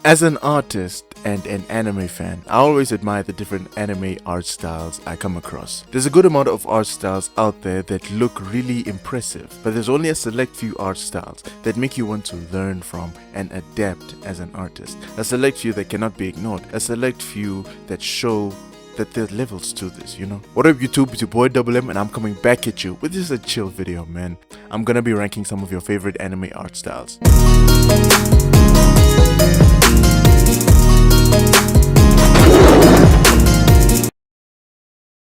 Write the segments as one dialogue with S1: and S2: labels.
S1: As an artist and an anime fan, I always admire the different anime art styles I come across. There's a good amount of art styles out there that look really impressive, but there's only a select few art styles that make you want to learn from and adapt as an artist. A select few that cannot be ignored, a select few that show that there are levels to this, you know? What up YouTube, it's your boy Double M and I'm coming back at you with just a chill video, man. I'm gonna be ranking some of your favorite anime art styles.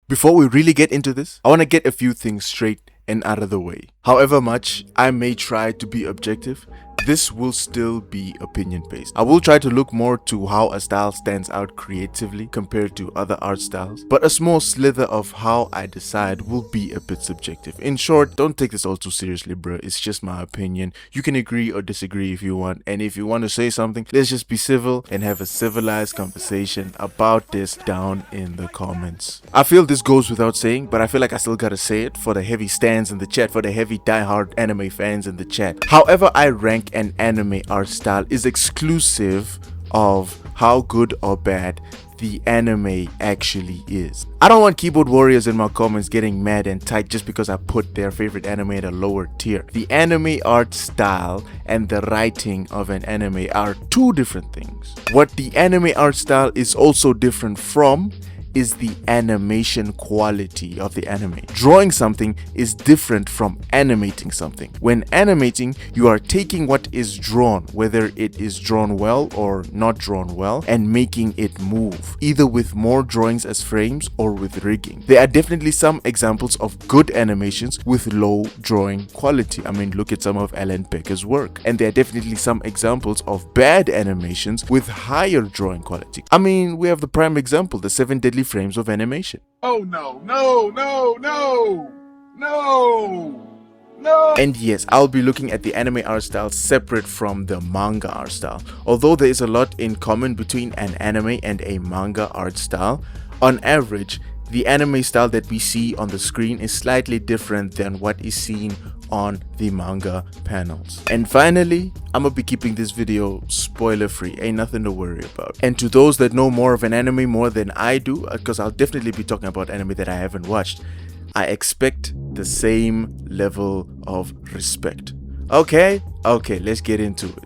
S1: Before we really get into this, I want to get a few things straight and out of the way. However much I may try to be objective, this will still be opinion based. I will try to look more to how a style stands out creatively compared to other art styles, but a small slither of how I decide will be a bit subjective. In short, don't take this all too seriously, bro. It's just my opinion. You can agree or disagree if you want, and if you want to say something, let's just be civil and have a civilized conversation about this down in the comments. I feel this goes without saying, but I feel like I still gotta say it for the heavy stands in the chat, for the heavy diehard anime fans in the chat. However I rank an anime art style is exclusive of how good or bad the anime actually is. I don't want keyboard warriors in my comments getting mad and tight just because I put their favorite anime at a lower tier. The anime art style and the writing of an anime are two different things. What the anime art style is also different from is the animation quality of the anime. Drawing something is different from animating something. When animating, you are taking what is drawn, whether it is drawn well or not drawn well, and making it move, either with more drawings as frames or with rigging. There are definitely some examples of good animations with low drawing quality. I mean, look at some of Alan Becker's work. And there are definitely some examples of bad animations with higher drawing quality. I mean, we have the prime example, the 7 Deadly Frames of animation.
S2: Oh no, no, no, no, no, no.
S1: And yes, I'll be looking at the anime art style separate from the manga art style. Although there is a lot in common between an anime and a manga art style, on average, the anime style that we see on the screen is slightly different than what is seen on the manga panels. And finally, I'm gonna be keeping this video spoiler free, ain't nothing to worry about. And to those that know more of an anime more than I do, because I'll definitely be talking about anime that I haven't watched, I expect the same level of respect. Okay, let's get into it.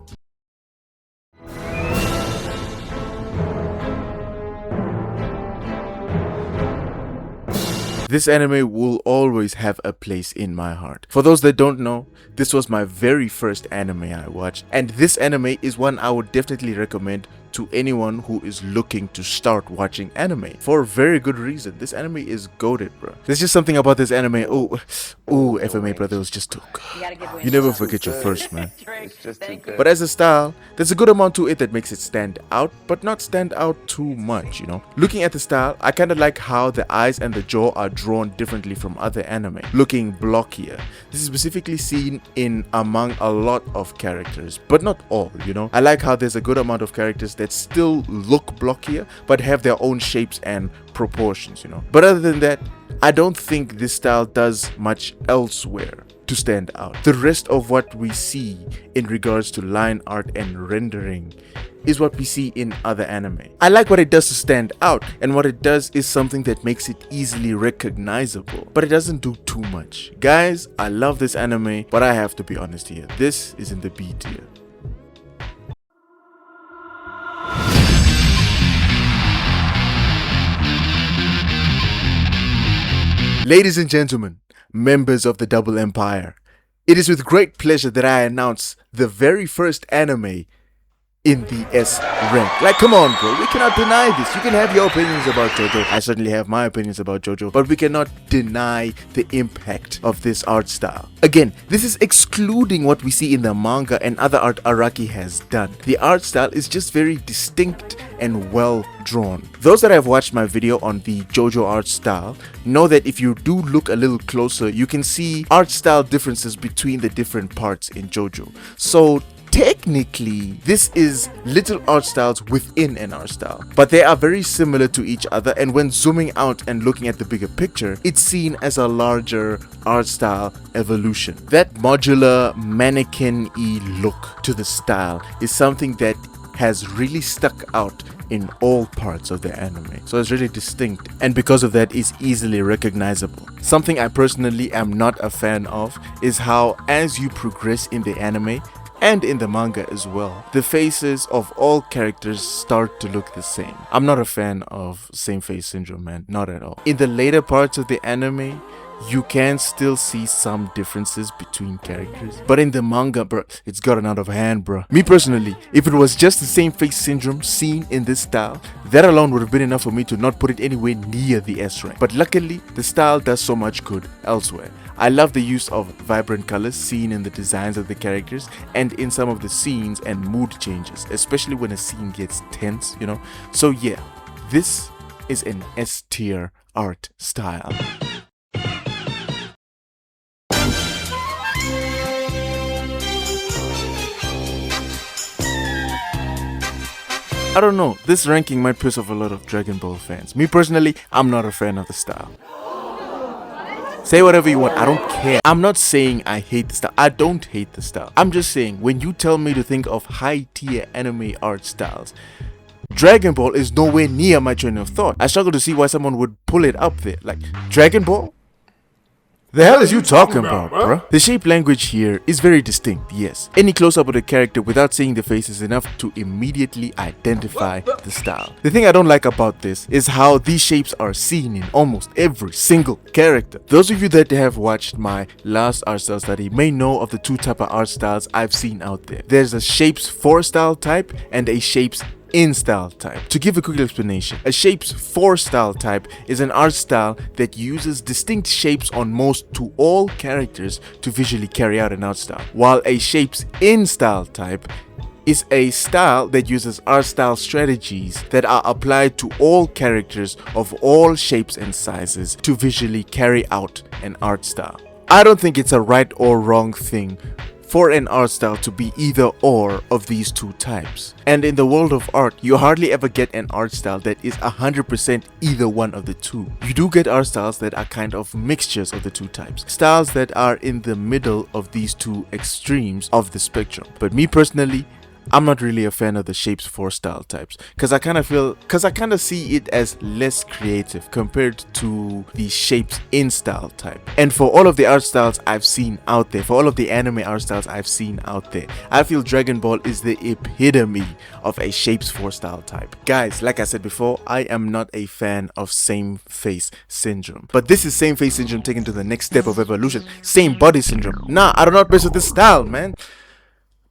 S1: This anime will always have a place in my heart. For those that don't know, this was my very first anime I watched, and this anime is one I would definitely recommend to anyone who is looking to start watching anime for a very good reason. This anime is goated, bro. There's just something about this anime. Ooh, FMA, brother, it was just too good. You never forget your first, man. But as a style, there's a good amount to it that makes it stand out, but not stand out too much, you know. Looking at the style, I kind of like how the eyes and the jaw are drawn differently from other anime, looking blockier. This is specifically seen in among a lot of characters, but not all, you know. I like how there's a good amount of characters that still look blockier but have their own shapes and proportions, you know. But other than that, I don't think this style does much elsewhere to stand out. The rest of what we see in regards to line art and rendering is what we see in other anime. I like what it does to stand out, and what it does is something that makes it easily recognizable, but it doesn't do too much. Guys, I love this anime, but I have to be honest here. This is in the B tier. Ladies and gentlemen, members of the Double Empire, it is with great pleasure that I announce the very first anime in the S rank. Like, come on, bro, we cannot deny this. You can have your opinions about JoJo. I certainly have my opinions about JoJo, but we cannot deny the impact of this art style. Again, this is excluding what we see in the manga and other art Araki has done. The art style is just very distinct and well drawn. Those that have watched my video on the JoJo art style know that if you do look a little closer, you can see art style differences between the different parts in JoJo. So technically, this is little art styles within an art style, but they are very similar to each other, and when zooming out and looking at the bigger picture, it's seen as a larger art style evolution. That modular mannequin-y look to the style is something that has really stuck out in all parts of the anime. So it's really distinct, and because of that is easily recognizable. Something I personally am not a fan of is how as you progress in the anime, and in the manga as well, the faces of all characters start to look the same. I'm not a fan of same face syndrome, man, not at all. In the later parts of the anime, you can still see some differences between characters, but in the manga, bro, it's gotten out of hand, bro. Me personally, if it was just the same face syndrome seen in this style, that alone would have been enough for me to not put it anywhere near the S rank. But luckily, the style does so much good elsewhere. I love the use of vibrant colors seen in the designs of the characters and in some of the scenes and mood changes, especially when a scene gets tense, you know. So yeah, this is an S-tier art style. I don't know, this ranking might piss off a lot of Dragon Ball fans. Me personally, I'm not a fan of the style. Say whatever you want, I don't care. I'm not saying I hate the style. I don't hate the style. I'm just saying, when you tell me to think of high tier anime art styles, Dragon Ball is nowhere near my train of thought. I struggle to see why someone would pull it up there. Like, Dragon Ball? The hell is you talking about, bruh? The shape language here is very distinct, yes. Any close-up of the character without seeing the face is enough to immediately identify the style. The thing I don't like about this is how these shapes are seen in almost every single character. Those of you that have watched my last art style study may know of the two type of art styles I've seen out there. There's a shapes for style type and a shapes in style type. To give a quick explanation, a shapes for style type is an art style that uses distinct shapes on most to all characters to visually carry out an art style, while a shapes in style type is a style that uses art style strategies that are applied to all characters of all shapes and sizes to visually carry out an art style. I don't think it's a right or wrong thing for an art style to be either or of these two types. And in the world of art, you hardly ever get an art style that is 100% either one of the two. You do get art styles that are kind of mixtures of the two types, styles that are in the middle of these two extremes of the spectrum. But me personally, I'm not really a fan of the shapes for style types because I kind of see it as less creative compared to the shapes in style type. And for all of the art styles I've seen out there, for all of the anime art styles I've seen out there, I feel Dragon Ball is the epitome of a shapes for style type. Guys, like I said before, I am not a fan of same face syndrome, but this is same face syndrome taken to the next step of evolution. Same body syndrome. Nah, I do not mess with this style, man.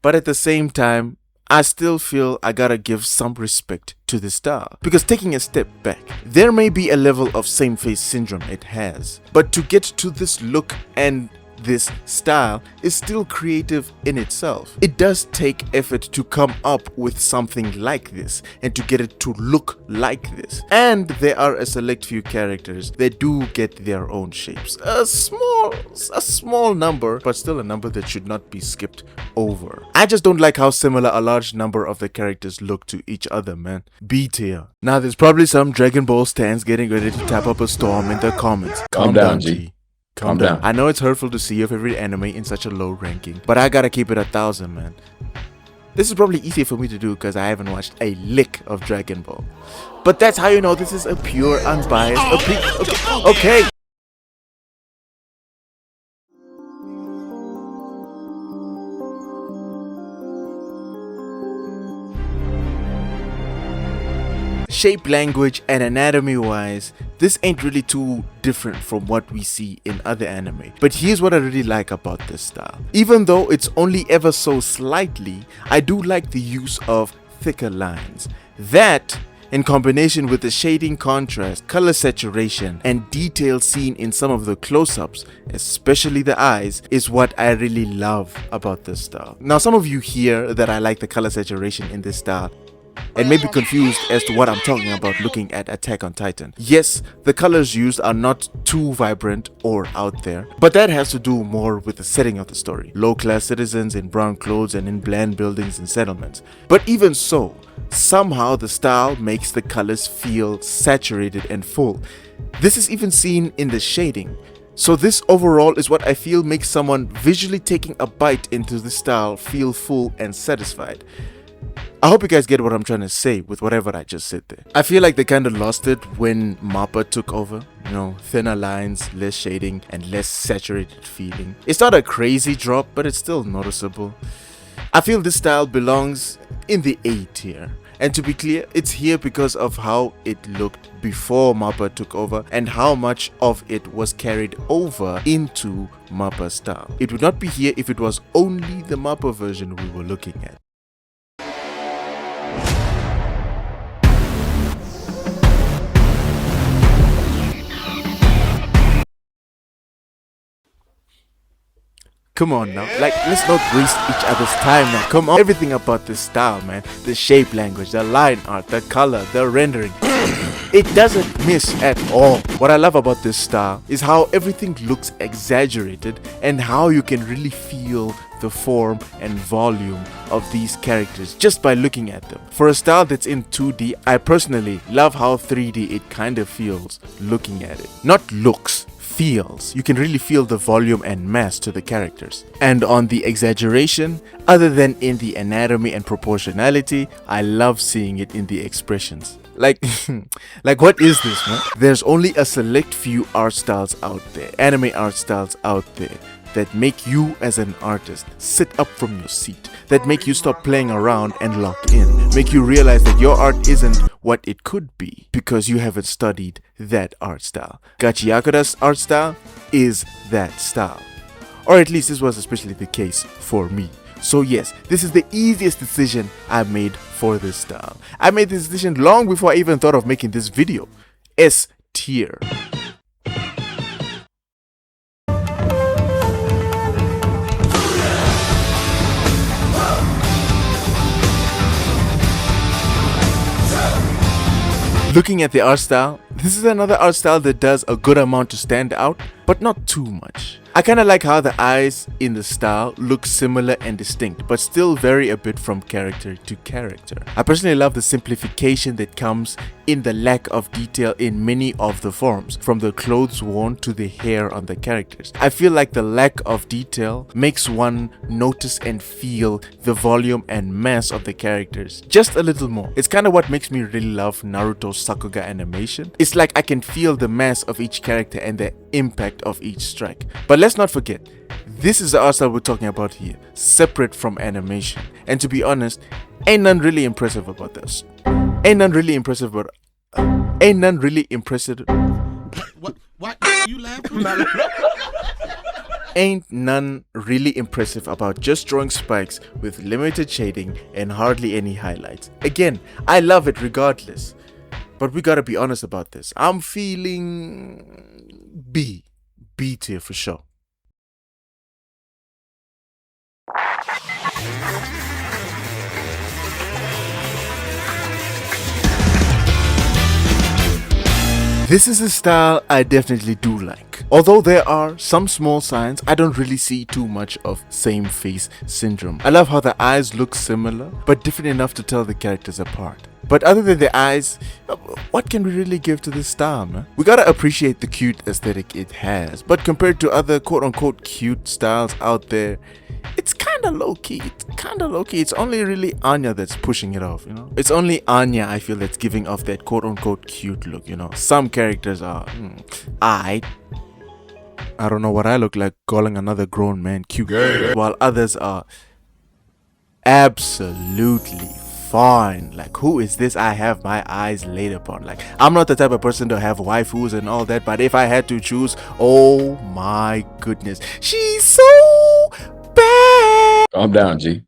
S1: But at the same time, I still feel I gotta give some respect to the style, because taking a step back, there may be a level of same face syndrome it has, but to get to this look and this style is still creative in itself. It does take effort to come up with something like this and to get it to look like this. And there are a select few characters that do get their own shapes. A small number, but still a number that should not be skipped over. I just don't like how similar a large number of the characters look to each other, man. B-tier. Now there's probably some Dragon Ball stans getting ready to tap up a storm in the comments.
S3: Calm down, G. Calm down.
S1: I know it's hurtful to see your favorite anime in such a low ranking, but I gotta keep it 1,000, man. This is probably easier for me to do because I haven't watched a lick of Dragon Ball. But that's how you know this is a pure, unbiased opinion. Okay. Shape language and anatomy wise, this ain't really too different from what we see in other anime. But here's what I really like about this style. Even though it's only ever so slightly, I do like the use of thicker lines. That, in combination with the shading contrast, color saturation, and detail seen in some of the close-ups, especially the eyes, is what I really love about this style. Now, some of you hear that I like the color saturation in this style and may be confused as to what I'm talking about looking at Attack on Titan. Yes, the colors used are not too vibrant or out there, but that has to do more with the setting of the story. Low-class citizens in brown clothes and in bland buildings and settlements. But even so, somehow the style makes the colors feel saturated and full. This is even seen in the shading. So this overall is what I feel makes someone visually taking a bite into the style feel full and satisfied. I hope you guys get what I'm trying to say with whatever I just said there. I feel like they kind of lost it when Mappa took over. You know, thinner lines, less shading, and less saturated feeling. It's not a crazy drop, but it's still noticeable. I feel this style belongs in the A tier. And to be clear, it's here because of how it looked before Mappa took over and how much of it was carried over into Mappa's style. It would not be here if it was only the Mappa version we were looking at. Come on now, like, let's not waste each other's time now. Come on, everything about this style, man. The shape language, the line art, the color, the rendering. It doesn't miss at all. What I love about this style is how everything looks exaggerated and how you can really feel the form and volume of these characters just by looking at them. For a style that's in 2D, I personally love how 3D it kind of feels looking at it. Not looks. Feels. You can really feel the volume and mass to the characters. And on the exaggeration, other than in the anatomy and proportionality, I love seeing it in the expressions. Like what is this, man? There's only a select few art styles out there, anime art styles out there, that make you as an artist sit up from your seat, that make you stop playing around and lock in, make you realize that your art isn't what it could be because you haven't studied that art style. Gachiakuta's art style is that style. Or at least this was especially the case for me. So yes, this is the easiest decision I made for this style. I made this decision long before I even thought of making this video. S-tier. Looking at the art style, this is another art style that does a good amount to stand out, but not too much. I kinda like how the eyes in the style look similar and distinct, but still vary a bit from character to character. I personally love the simplification that comes in the lack of detail in many of the forms, from the clothes worn to the hair on the characters. I feel like the lack of detail makes one notice and feel the volume and mass of the characters just a little more. It's kinda what makes me really love Naruto's Sakuga animation. It's like I can feel the mass of each character and the impact of each strike. But let's not forget, this is the art style we're talking about here, separate from animation. And to be honest, ain't none really impressive about this. Ain't none really impressive about... ain't none really impressive...
S4: What? You laughing?
S1: Ain't none really impressive about just drawing spikes with limited shading and hardly any highlights. Again, I love it regardless. But we gotta be honest about this. I'm feeling B tier for sure. This is a style I definitely do like. Although there are some small signs, I don't really see too much of same face syndrome. I love how the eyes look similar, but different enough to tell the characters apart. But other than the eyes, what can we really give to this style, man? We gotta appreciate the cute aesthetic it has, but compared to other quote-unquote cute styles out there, it's kinda low-key. It's only really Anya that's pushing it off, you know? It's only Anya, I feel, that's giving off that quote-unquote cute look, you know? Some characters are, I don't know what I look like calling another grown man cute, while others are absolutely fine. Like, who is this I have my eyes laid upon? Like, I'm not the type of person to have waifus and all that, but if I had to choose, oh my goodness, she's so bad.
S3: Calm down, G.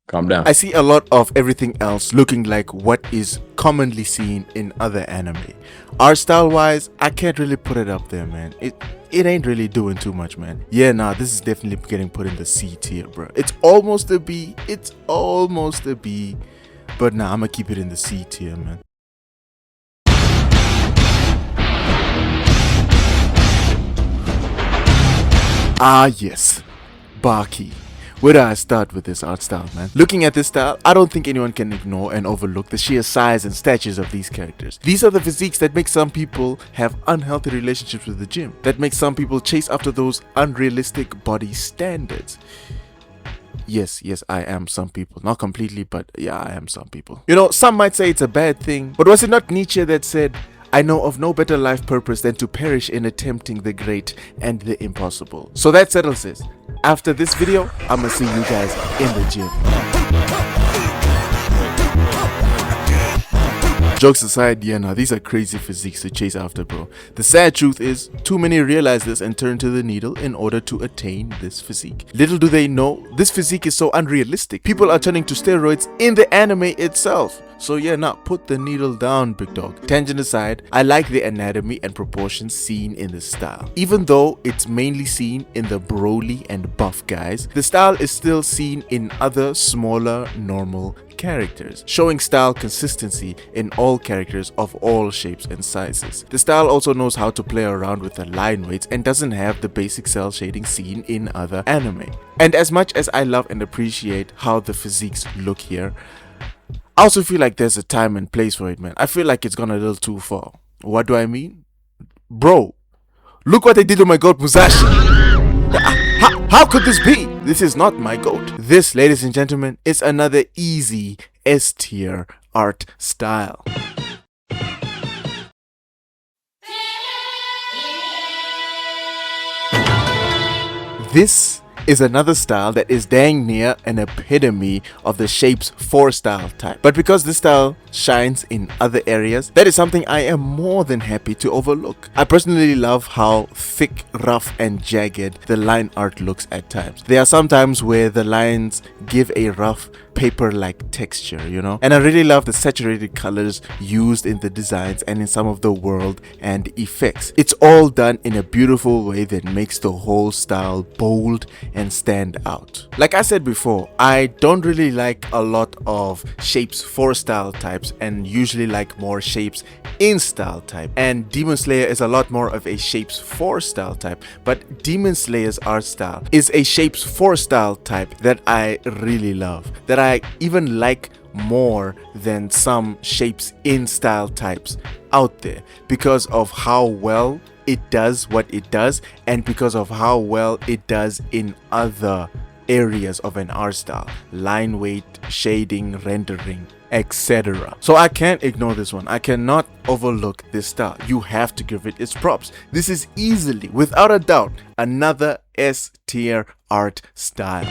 S3: Calm down.
S1: I see a lot of everything else looking like what is commonly seen in other anime. Art style wise, I can't really put it up there, man. It ain't really doing too much, man. Yeah, nah, this is definitely getting put in the C tier, bro. It's almost a B. But nah, I'ma keep it in the C tier, man. Ah yes, Baki. Where do I start with this art style, man? Looking at this style, I don't think anyone can ignore and overlook the sheer size and statures of these characters. These are the physiques that make some people have unhealthy relationships with the gym, that make some people chase after those unrealistic body standards. Yes, I am some people. Not completely, but yeah, I am some people. You know, some might say it's a bad thing, but was it not Nietzsche that said, I know of no better life purpose than to perish in attempting the great and the impossible. So that settles it. After this video, I'ma see you guys in the gym. Jokes aside, yeah, now these are crazy physiques to chase after, bro. The sad truth is, too many realize this and turn to the needle in order to attain this physique. Little do they know, this physique is so unrealistic. People are turning to steroids in the anime itself. So yeah, now put the needle down, big dog. Tangent aside, I like the anatomy and proportions seen in this style. Even though it's mainly seen in the Broly and buff guys, the style is still seen in other smaller, normal characters, showing style consistency in all characters of all shapes and sizes. The style also knows how to play around with the line weights and doesn't have the basic cell shading seen in other anime. And as much as I love and appreciate how the physiques look here, I also feel like there's a time and place for it, man. I feel like it's gone a little too far. What do I mean? Bro, look what they did to my goat Musashi. How could this be? This is not my goat. This, ladies and gentlemen, is another easy S-tier art style. This is another style that is dang near an epitome of the Shapes 4 style type. But because this style shines in other areas, that is something I am more than happy to overlook. I personally love how thick, rough and jagged the line art looks at times. There are some times where the lines give a rough paper-like texture, you know, and I really love the saturated colors used in the designs and in some of the world and effects. It's all done in a beautiful way that makes the whole style bold and stand out. Like I said before, I don't really like a lot of Shapes 4 style types and usually like more Shapes in style type, and Demon Slayer is a lot more of a Shapes 4 style type, but Demon Slayer's art style is a Shapes 4 style type that I really love, that I even like more than some Shapes in style types out there, because of how well it does what it does and because of how well it does in other areas of an art style: line weight, shading, rendering, etc. So I can't ignore this one. I cannot overlook this style. You have to give it its props. This is easily, without a doubt, another S-tier art style.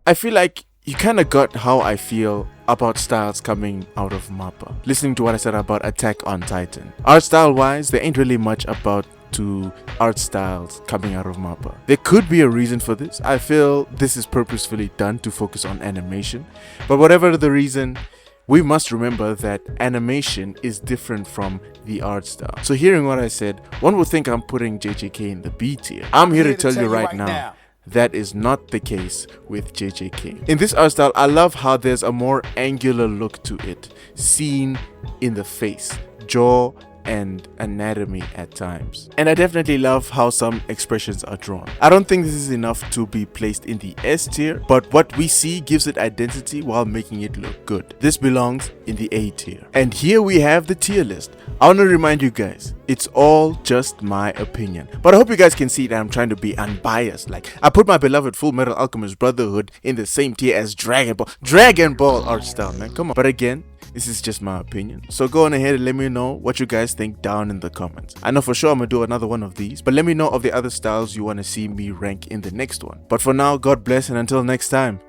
S1: I feel like you kind of got how I feel about styles coming out of MAPPA. Listening to what I said about Attack on Titan. Art style wise, there ain't really much about to art styles coming out of MAPPA. There could be a reason for this. I feel this is purposefully done to focus on animation. But whatever the reason, we must remember that animation is different from the art style. So hearing what I said, one would think I'm putting JJK in the B tier. I'm here to tell you right now, that is not the case with JJK. In this art style, I love how there's a more angular look to it, seen in the face, jaw, and anatomy at times. And I definitely love how some expressions are drawn. I don't think this is enough to be placed in the S tier, but what we see gives it identity while making it look good. This belongs in the A tier. And here we have the tier list. I want to remind you guys, it's all just my opinion, but I hope you guys can see that I'm trying to be unbiased. Like, I put my beloved Fullmetal Alchemist Brotherhood in the same tier as Dragon Ball art style, man, come on. But again, this is just my opinion, so go on ahead and let me know what you guys think down in the comments. I know for sure I'm gonna do another one of these, but let me know of the other styles you want to see me rank in the next one. But for now, God bless, and until next time,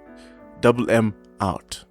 S1: Double M out.